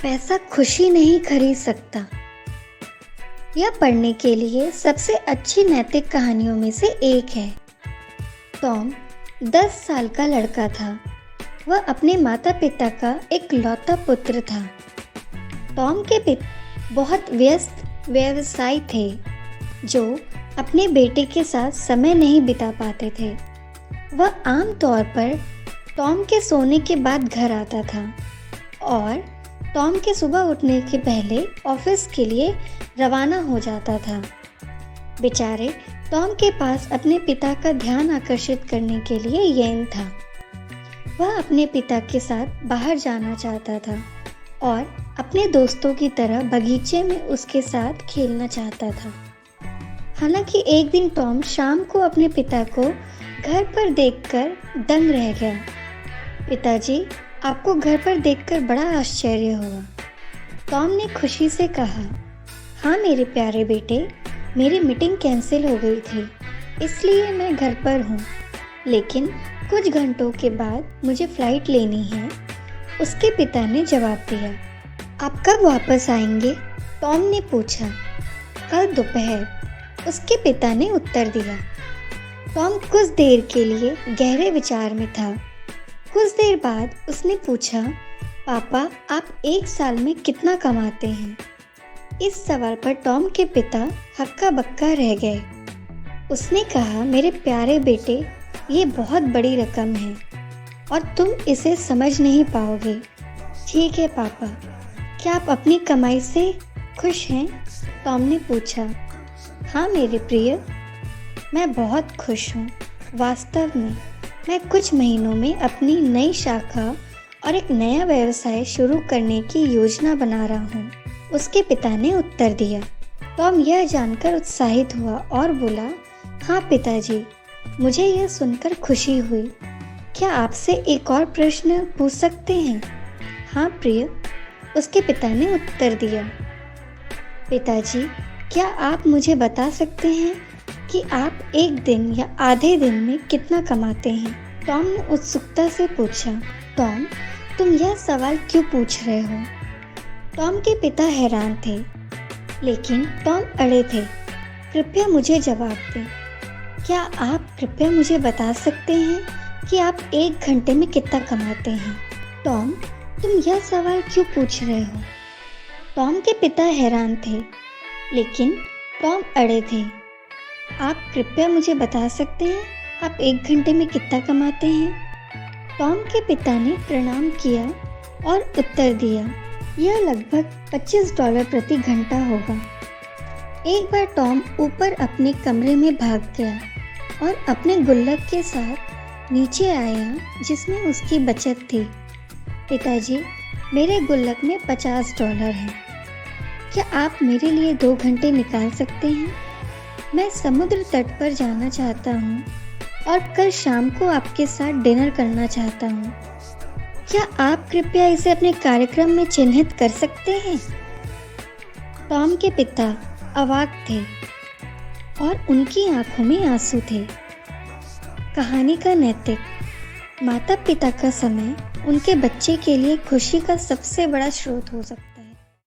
पैसा खुशी नहीं खरीद सकता। यह पढ़ने के लिए सबसे अच्छी नैतिक कहानियों में से एक है। टॉम 10 साल का लड़का था। वह अपने माता पिता का इकलौता पुत्र था। टॉम के पिता बहुत व्यस्त व्यवसायी थे जो अपने बेटे के साथ समय नहीं बिता पाते थे। वह आम तौर पर टॉम के सोने के बाद घर आता था और टॉम के सुबह उठने के पहले ऑफिस के लिए रवाना हो जाता था। बेचारे टॉम के पास अपने पिता का ध्यान आकर्षित करने के लिए यंत्र था। वह अपने पिता के साथ बाहर जाना चाहता था और अपने दोस्तों की तरह बगीचे में उसके साथ खेलना चाहता था। हालांकि एक दिन टॉम शाम को अपने पिता को घर पर देखकर दंग रह गया। पिताजी, आपको घर पर देखकर बड़ा आश्चर्य हुआ। टॉम ने खुशी से कहा, हाँ मेरे प्यारे बेटे, मेरी मीटिंग कैंसिल हो गई थी, इसलिए मैं घर पर हूँ, लेकिन कुछ घंटों के बाद मुझे फ़्लाइट लेनी है। उसके पिता ने जवाब दिया। आप कब वापस आएंगे? टॉम ने पूछा। कल दोपहर, उसके पिता ने उत्तर दिया। टॉम कुछ देर के लिए गहरे विचार में था। कुछ देर बाद उसने पूछा, पापा, आप एक साल में कितना कमाते हैं? इस सवाल पर टॉम के पिता हक्का बक्का रह गए। उसने कहा, मेरे प्यारे बेटे, ये बहुत बड़ी रकम है और तुम इसे समझ नहीं पाओगे। ठीक है पापा, क्या आप अपनी कमाई से खुश हैं? टॉम ने पूछा। हाँ मेरे प्रिय, मैं बहुत खुश हूँ। वास्तव में मैं कुछ महीनों में अपनी नई शाखा और एक नया व्यवसाय शुरू करने की योजना बना रहा हूँ, उसके पिता ने उत्तर दिया। टॉम यह जानकर उत्साहित हुआ और बोला, हाँ पिताजी, मुझे यह सुनकर खुशी हुई। क्या आपसे एक और प्रश्न पूछ सकते हैं? हाँ प्रिय, उसके पिता ने उत्तर दिया। पिताजी, क्या आप मुझे बता सकते हैं कि आप एक दिन या आधे दिन में कितना कमाते हैं? टॉम ने उत्सुकता से पूछा। टॉम, तुम यह सवाल क्यों पूछ रहे हो? टॉम के पिता हैरान थे, लेकिन टॉम अड़े थे। कृपया मुझे जवाब दें। क्या आप कृपया मुझे बता सकते हैं कि आप एक घंटे में कितना कमाते हैं? टॉम, तुम यह सवाल क्यों पूछ रहे हो? टॉम के पिता हैरान थे, लेकिन टॉम अड़े थे। आप कृपया मुझे बता सकते हैं आप एक घंटे में कितना कमाते हैं? टॉम के पिता ने प्रणाम किया और उत्तर दिया, यह लगभग $25 प्रति घंटा होगा। एक बार टॉम ऊपर अपने कमरे में भाग गया और अपने गुल्लक के साथ नीचे आया जिसमें उसकी बचत थी। पिताजी, मेरे गुल्लक में $50 है। क्या आप मेरे लिए 2 घंटे निकाल सकते हैं? मैं समुद्र तट पर जाना चाहता हूँ और कल शाम को आपके साथ डिनर करना चाहता हूँ। क्या आप कृपया इसे अपने कार्यक्रम में चिन्हित कर सकते हैं? टॉम के पिता अवाक थे और उनकी आंखों में आंसू थे। कहानी का नैतिक: माता पिता का समय उनके बच्चे के लिए खुशी का सबसे बड़ा स्रोत हो सकता है।